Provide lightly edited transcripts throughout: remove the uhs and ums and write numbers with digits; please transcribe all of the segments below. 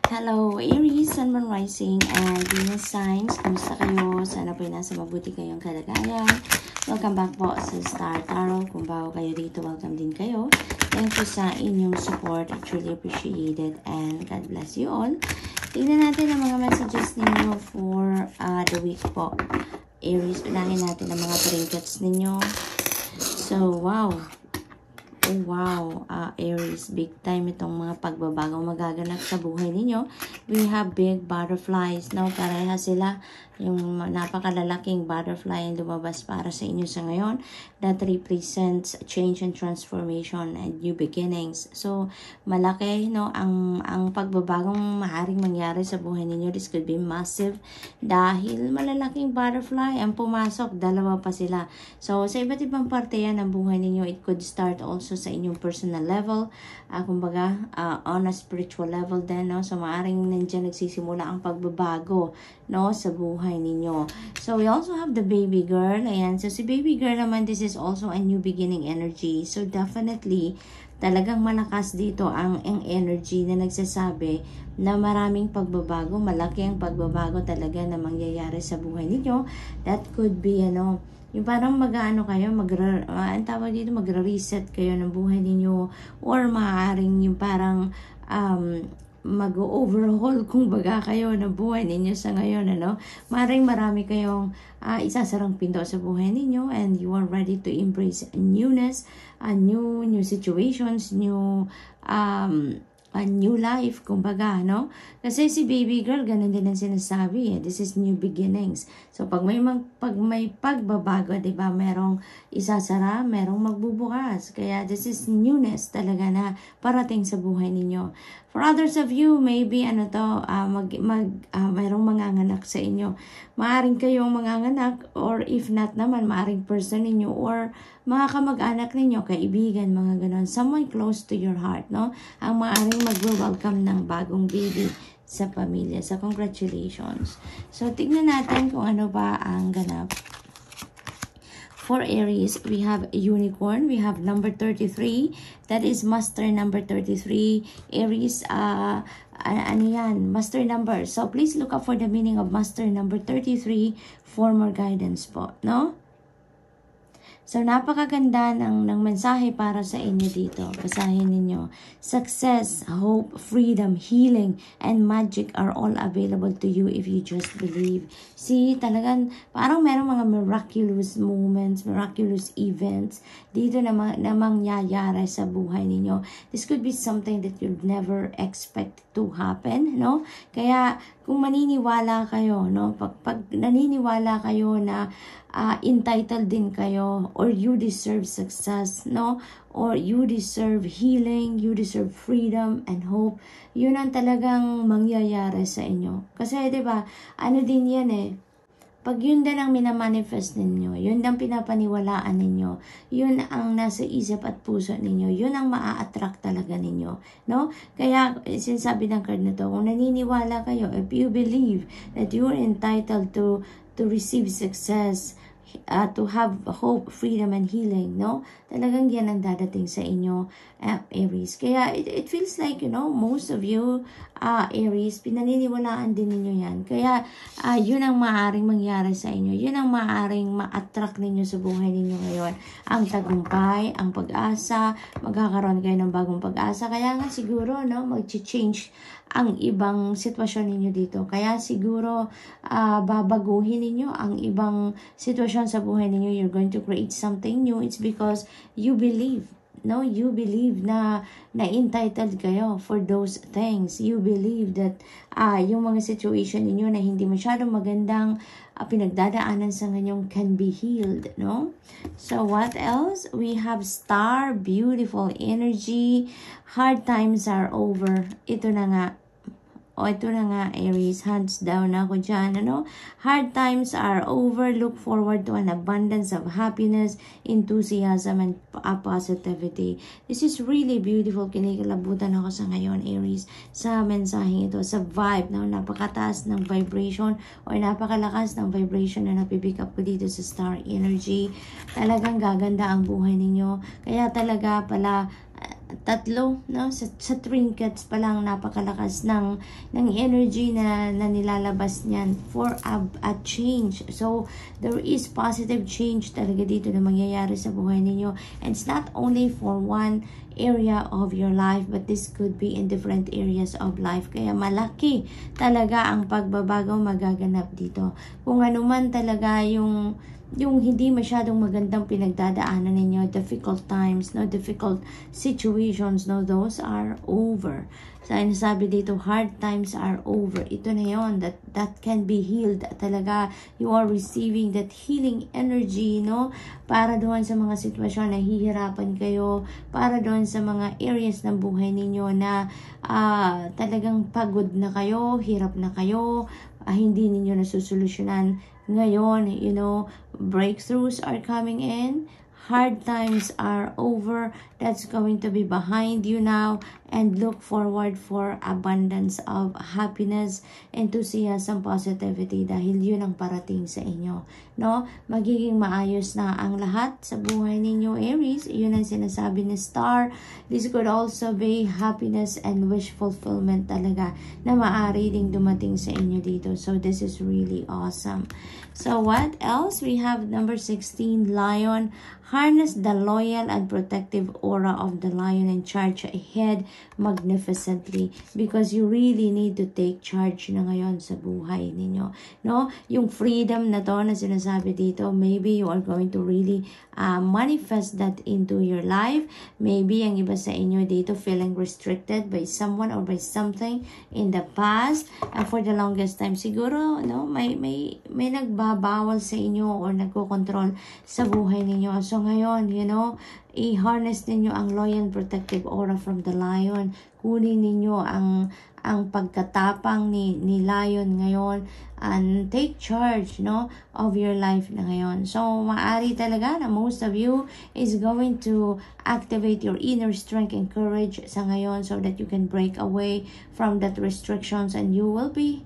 Hello, Aries, Sun, Moon, Rising, and Venus signs. Kumusta kayo? Sana po nasa mabuti kayong kalagayan. Welcome back po sa Star Tarot. Kung bago kayo dito, welcome din kayo. Thank you sa inyong support. I truly appreciate it, and God bless you all. Tingnan natin ang mga messages ninyo for the week po. Aries, unahin natin ang mga trinkets ninyo. So, wow. Oh, wow, Aries, big time itong mga pagbabagong magaganap sa buhay ninyo. We have big butterflies. No, pareha sila. Yung napakalalaking butterfly yung lumabas para sa inyo sa ngayon. That represents change and transformation and new beginnings. So, malaki, no, ang pagbabagong maaaring mangyari sa buhay ninyo. This could be massive dahil malalaking butterfly ang pumasok. Dalawa pa sila. So, sa iba't ibang parte yan ng buhay ninyo. It could start also sa inyong personal level, kumbaga on a spiritual level din, no? So maaring nandiyan nagsisimula ang pagbabago, no, sa buhay ninyo. So we also have the baby girl. Ayan, so si baby girl naman, this is also a new beginning energy. So definitely talagang malakas dito ang energy na nagsasabi na maraming pagbabago, malaki ang pagbabago talaga na mangyayari sa buhay ninyo. That could be, yung parang mag-ano kayo, ang tawag dito, magre-reset kayo ng buhay ninyo, or maaaring yung parang mag-overhaul kung baga kayo ng buhay ninyo sa ngayon, Maaaring marami kayong isasarang pinto sa buhay ninyo, and you are ready to embrace newness, new situations, a new life, kumbaga, no? Kasi si baby girl, ganun din ang sinasabi, This is new beginnings. So, pag may pagbabago, diba, merong isasara, merong magbubukas. Kaya, this is newness talaga na parating sa buhay ninyo. For others of you, maybe, merong manganganak sa inyo. Maaring kayong manganganak, or if not naman, maaring person ninyo, or mga kamag-anak ninyo, kaibigan, mga ganon. Someone close to your heart, no? Ang maaring mag-welcome ng bagong baby sa pamilya. So, congratulations. So, tignan natin kung ano ba ang ganap. For Aries, we have a unicorn. We have number 33. That is master number 33. Aries, ano yan? Master number. So, please look up for the meaning of master number 33 for more guidance po, no? So, napakaganda ng mensahe para sa inyo dito. Basahin ninyo. Success, hope, freedom, healing, and magic are all available to you if you just believe. See, talagang parang merong mga miraculous moments, miraculous events dito na mangyayari sa buhay ninyo. This could be something that you'd never expect to happen, no? Kaya, kung maniniwala kayo, no? Pag naniniwala kayo na entitled din kayo, or you deserve success, no? Or you deserve healing, you deserve freedom and hope, yun ang talagang mangyayari sa inyo. Kasi, diba, ano din yan pag yun din ang minamanifest ninyo, yun ang pinapaniwalaan ninyo, yun ang nasa isip at puso ninyo, yun ang maa-attract talaga ninyo, no? Kaya, sinasabi ng card na to, kung naniniwala kayo, if you believe that you are entitled to receive success, to have hope, freedom, and healing, no? Talagang yan ang dadating sa inyo, Aries. Kaya it feels like, most of you, Aries, pinaniniwalaan din ninyo yan. Kaya yun ang maaaring mangyari sa inyo. Yun ang maaaring ma-attract ninyo sa buhay ninyo ngayon. Ang tagumpay, ang pag-asa, magkakaroon kayo ng bagong pag-asa. Kaya nga siguro, mag-change ang ibang sitwasyon ninyo dito. Kaya siguro babaguhin ninyo ang ibang sitwasyon sa buhay ninyo. You're going to create something new. It's because you believe. No, you believe na entitled kayo for those things. You believe that yung mga situation ninyo na hindi masyadong magandang pinagdadaanan sa ngayon can be healed, no? So, what else? We have star, beautiful energy, hard times are over. Ito na nga. Ito na nga, Aries, hands down ako dyan, Hard times are over. Look forward to an abundance of happiness, enthusiasm, and positivity. This is really beautiful. Kinikilabutan ako sa ngayon, Aries, sa mensaheng ito, sa vibe, napakataas ng vibration, or napakalakas ng vibration na napipick up ko dito sa star energy. Talagang gaganda ang buhay ninyo. Kaya talaga pala, tatlo, no? Sa trinkets pa lang napakalakas ng energy na nilalabas niyan for a change. So there is positive change talaga dito na mangyayari sa buhay ninyo, and it's not only for one area of your life, but this could be in different areas of life. Kaya malaki talaga ang pagbabago magaganap dito. Kung ano man talaga yung hindi masyadong magandang pinagdadaanan ninyo, difficult times, no, difficult situations, no, those are over. Sabi dito, hard times are over. Ito na yon, that can be healed. Talaga, you are receiving that healing energy, no, para doon sa mga sitwasyon na hihirapan kayo, para doon sa mga areas ng buhay ninyo na talagang pagod na kayo, hirap na kayo, hindi ninyo nasusolusyonan. Ngayon, you know, breakthroughs are coming in. Hard times are over. That's going to be behind you now, and look forward for abundance of happiness, enthusiasm, positivity, dahil yun ang parating sa inyo, no? Magiging maayos na ang lahat sa buhay ninyo, Aries. Yun ang sinasabi ni Star. This could also be happiness and wish fulfillment talaga na maaari ding dumating sa inyo dito. So this is really awesome. So what else? We have number 16, Lion. Harness the loyal and protective aura of the lion and charge ahead magnificently, because you really need to take charge na ngayon sa buhay ninyo, no? Yung freedom na to na sinasabi dito, maybe you are going to really manifest that into your life. Maybe ang iba sa inyo dito feeling restricted by someone or by something in the past, and for the longest time siguro, no, may nagbabawal sa inyo or nagko-control sa buhay ninyo. So ngayon, you know, i-harness ninyo ang loyal protective aura from the lion. Kunin ninyo ang pagkatapang ni lion ngayon, and take charge, no, of your life na ngayon. So maari talaga na most of you is going to activate your inner strength and courage sa ngayon, so that you can break away from that restrictions, and you will be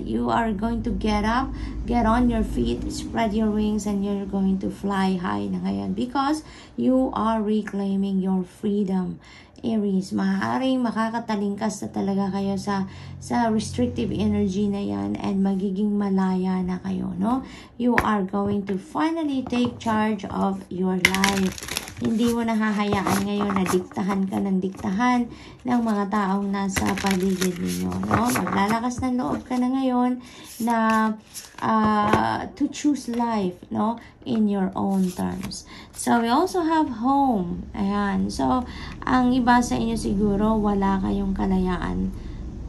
you are going to get up, get on your feet, spread your wings, and you're going to fly high na ngayon, because you are reclaiming your freedom. Aries, maaaring makakatalingkas na talaga kayo sa restrictive energy na yan, and magiging malaya na kayo, no? You are going to finally take charge of your life. Hindi mo nahahayaan ngayon na diktahan ka ng diktahan ng mga taong nasa paligid ninyo, no? Maglalakas ng loob ka na ngayon na to choose life, no, in your own terms. So we also have home. Ayan. So ang iba sa inyo siguro wala kayong kalayaan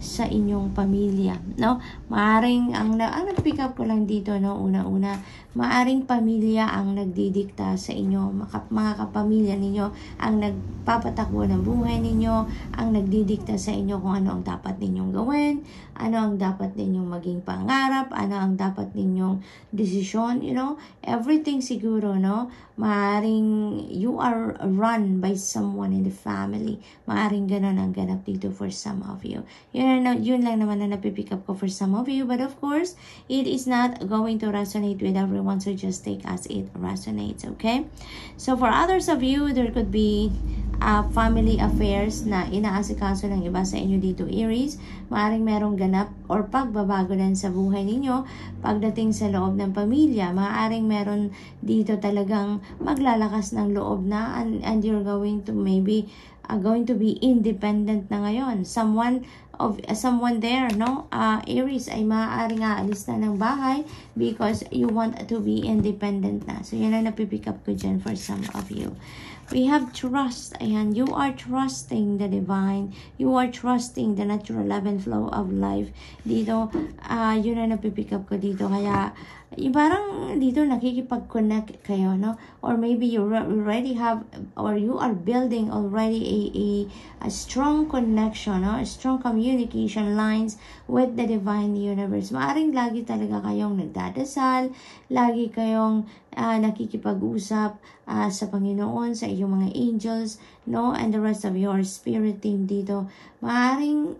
sa inyong pamilya, no? Maaring ang nag-pick up ko lang dito, no, una-una, maaring pamilya ang nagdidikta sa inyo, mga kapamilya ninyo ang nagpapatakbo ng buhay ninyo, ang nagdidikta sa inyo kung ano ang dapat ninyong gawin, ano ang dapat ninyong maging pangarap, ano ang dapat ninyong desisyon, you know, everything siguro, no? Maaring you are run by someone in the family. Maaring ganun ang ganap dito for some of you. Yun lang naman na napipick up ko for some of you. But of course, it is not going to resonate with everyone. So just take as it resonates, okay? So for others of you, there could be family affairs na inaasikaso ng iba sa inyo dito, Aries. Maaring merong ganap or pagbabago din sa buhay ninyo pagdating sa loob ng pamilya. Maaring meron dito talagang maglalakas ng loob na, and you're going to maybe going to be independent na ngayon. Someone there, no, Aries, ay maaaring aalis na ng bahay because you want to be independent na. So yan ang napipick up ko dyan for some of you. We have trust. Ayan, you are trusting the divine. You are trusting the natural ebb and flow of life. Dito, yun ang napipick up ko dito. Kaya, parang dito nakikipag-connect kayo, no? Or maybe you already have, or you are building already a strong connection, no? A strong communication lines with the divine universe. Maaring lagi talaga kayong nagdadasal, lagi kayong nakikipag-usap sa Panginoon, sa iyong mga angels, no? And the rest of your spirit team dito. Maaring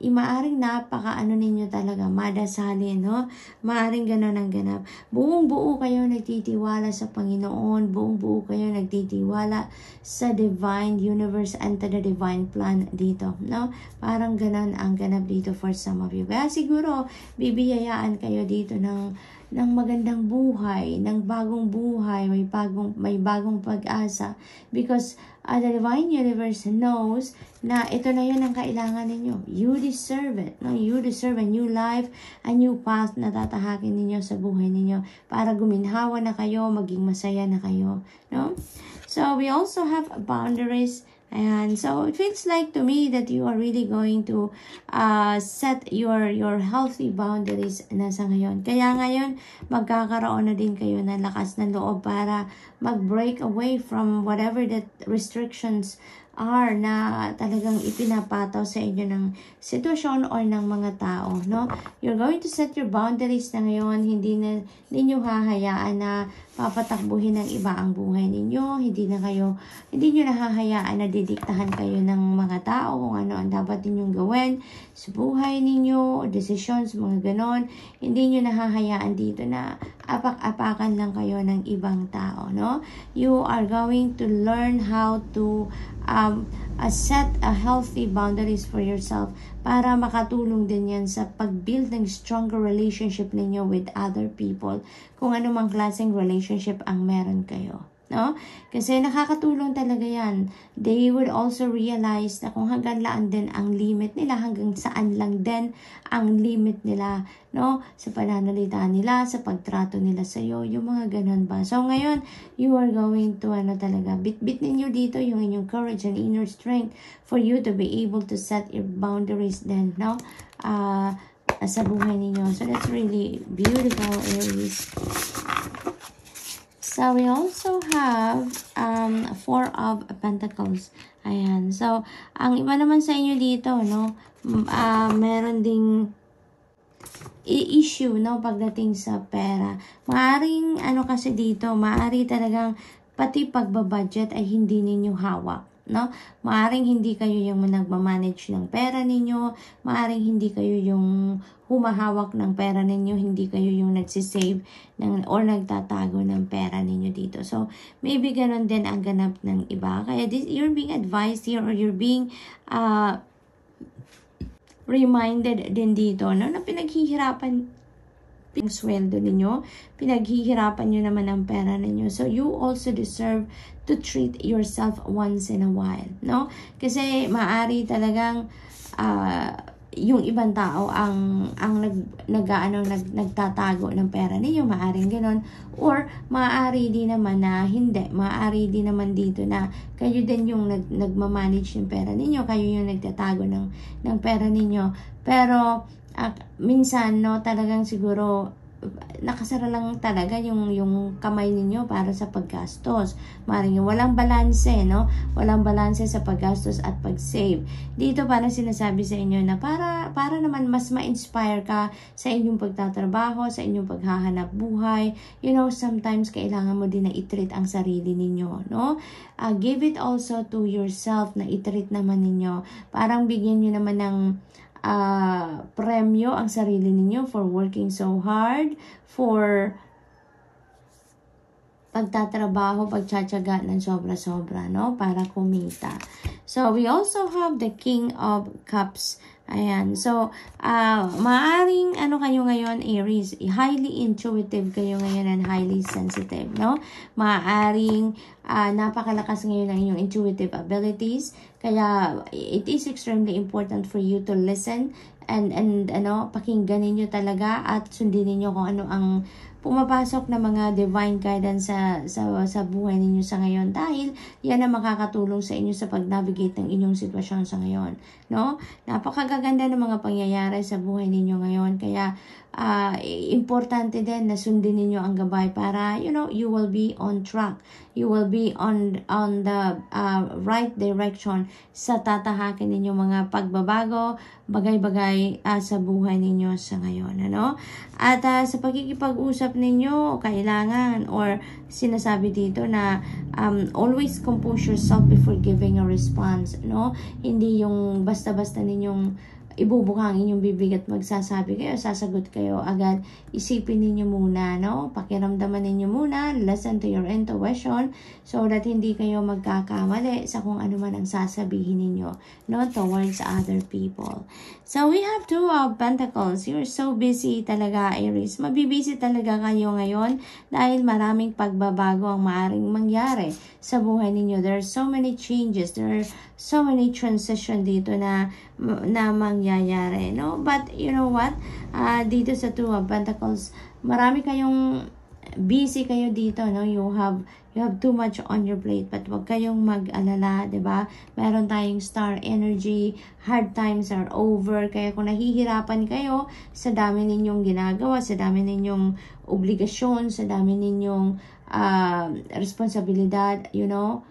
maaring napaka-ano ninyo talaga, madasalin, no? Maaring ganon ang ganap. Buong-buo kayo nagtitiwala sa Panginoon, buong-buo kayo nagtitiwala sa divine universe and to the divine plan dito, no? Parang ganon ang ganap dito for some of you. Kaya siguro, bibiyayaan kayo dito ng magandang buhay, ng bagong buhay, may bagong pag-asa, because the divine universe knows na ito na yun ang kailangan ninyo. You deserve it, no? You deserve a new life, a new path na tatahakin ninyo sa buhay ninyo para guminhawa na kayo, maging masaya na kayo, no? So we also have boundaries. And so it feels like to me that you are really going to set your healthy boundaries na sa ngayon. Kaya ngayon, magkakaroon na din kayo ng lakas ng loob para mag-break away from whatever that restrictions are na talagang ipinapataw sa inyo ng sitwasyon or ng mga tao, no? You're going to set your boundaries na ngayon. Hindi ninyo hahayaan na papatakbuhin ng iba ang buhay ninyo. Hindi nyo nahahayaan na didiktahan kayo ng mga tao kung ano ang dapat ninyong gawin sa buhay ninyo, decisions, mga ganon. Hindi nyo nahahayaan dito na apak-apakan lang kayo ng ibang tao, no? You are going to learn how to set a healthy boundaries for yourself para makatulong din yan sa pag-build ng stronger relationship ninyo with other people, kung ano mang klaseng relationship ang meron kayo, no? Kasi nakakatulong talaga yan. They would also realize na kung hanggang laan din ang limit nila, hanggang saan lang din ang limit nila, no? Sa pananalita nila, sa pagtrato nila sa iyo, yung mga ganun ba. So ngayon, you are going to talaga, bit ninyo dito yung inyong courage and inner strength for you to be able to set your boundaries then, no? Sa buhay ninyo. So that's really beautiful, Aries. So we also have Four of Pentacles. Ayan. So ang iba naman sa inyo dito, no? Meron ding issue, no, pagdating sa pera. Maaring kasi dito, maari talagang pati pagbabudget ay hindi ninyo hawak, no? Maaring hindi kayo yung nagmamanage ng pera ninyo, maaring hindi kayo yung humahawak ng pera ninyo, hindi kayo yung nagsisave or nagtatago ng pera ninyo dito. So maybe ganun din ang ganap ng iba. Kaya you're being advised here, or you're being reminded din dito, no, na pinaghihirapan yung sweldo ninyo, pinaghihirapan nyo naman ang pera ninyo. So you also deserve to treat yourself once in a while, no? Kasi maari talagang yung ibang tao ang nagtatago ng pera ninyo, maaring gano'n, or maaari din naman na hindi, maaari din naman dito na kayo din yung nagmamanage ng pera ninyo, kayo yung nagtatago ng pera ninyo, pero minsan, no, talagang siguro nakasara lang talaga yung kamay ninyo para sa paggastos. Maring walang balanse, no? Walang balanse sa paggastos at pag-save. Dito parang sinasabi sa inyo na para naman mas ma-inspire ka sa inyong pagtatrabaho, sa inyong paghahanap buhay. You know, sometimes kailangan mo din na i-treat ang sarili ninyo, no? Give it also to yourself na i-treat naman ninyo. Parang bigyan nyo naman ng premyo ang sarili ninyo for working so hard, for pagtatrabaho, pagtsatsaga ng sobra-sobra, no? Para kumita. So, we also have the King of Cups. Ayan. So, maaring kayo ngayon, Aries, highly intuitive kayo ngayon and highly sensitive, no? Maaring napakalakas ngayon ng inyong intuitive abilities. Kaya, it is extremely important for you to listen and pakinggan ninyo talaga at sundin ninyo kung ano ang pumapasok na mga divine guidance sa buhay ninyo sa ngayon, dahil yan ang makakatulong sa inyo sa pag-navigate ng inyong sitwasyon sa ngayon, no? Napakagaganda ng mga pangyayari sa buhay ninyo ngayon, kaya importante din na sundin ninyo ang gabay para, you will be on track. You will be on the right direction sa tatahakin ninyo mga pagbabago, bagay-bagay sa buhay ninyo sa ngayon, ano? At sa pagkikipag-usap ninyo, kailangan, or sinasabi dito na always compose yourself before giving a response, no? Hindi yung basta-basta ninyong ibubuka ang inyong bibig at magsasabi kayo, sasagot kayo agad. Isipin ninyo muna, no? Pakiramdaman ninyo muna, listen to your intuition so that hindi kayo magkakamali sa kung ano man ang sasabihin ninyo, no? Towards other people. So, we have 2 of Pentacles. You're so busy talaga, Aries. Mabibisi talaga kayo ngayon dahil maraming pagbabago ang maaaring mangyari sa buhay ninyo. There are so many changes. There are so many transition dito na mangyayari, no? But you know what? Dito sa 2 of Pentacles, marami kayong busy kayo dito, no? You have too much on your plate, but wag kayong mag-alala, 'di ba? Meron tayong star energy, hard times are over. Kaya kung nahihirapan kayo sa dami ninyong ginagawa, sa dami ninyong obligasyon, sa dami ninyong responsibilidad, you know,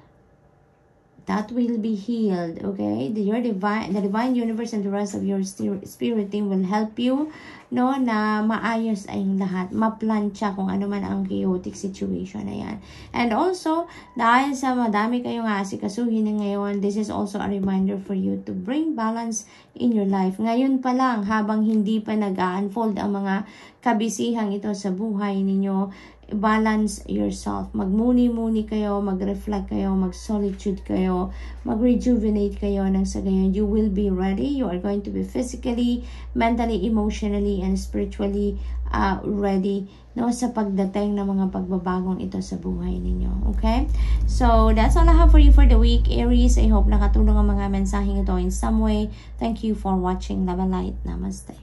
that will be healed, okay? The divine universe and the rest of your spirit team will help you, no, na maayos ay lahat, maplantsa kung ano man ang chaotic situation na yan. And also, dahil sa madami kayong asikasuhin na ngayon, this is also a reminder for you to bring balance in your life. Ngayon pa lang, habang hindi pa nag-unfold ang mga kabisihang ito sa buhay ninyo, balance yourself. Magmuni-muni kayo, mag-reflect kayo, mag-solitude kayo, mag-rejuvenate kayo nang sa gayon you will be ready. You are going to be physically, mentally, emotionally, and spiritually ready, no, sa pagdating ng mga pagbabagong ito sa buhay ninyo. Okay? So, that's all I have for you for the week, Aries. I hope nakatulong ang mga mensaheng ito in some way. Thank you for watching. Love and light. Namaste.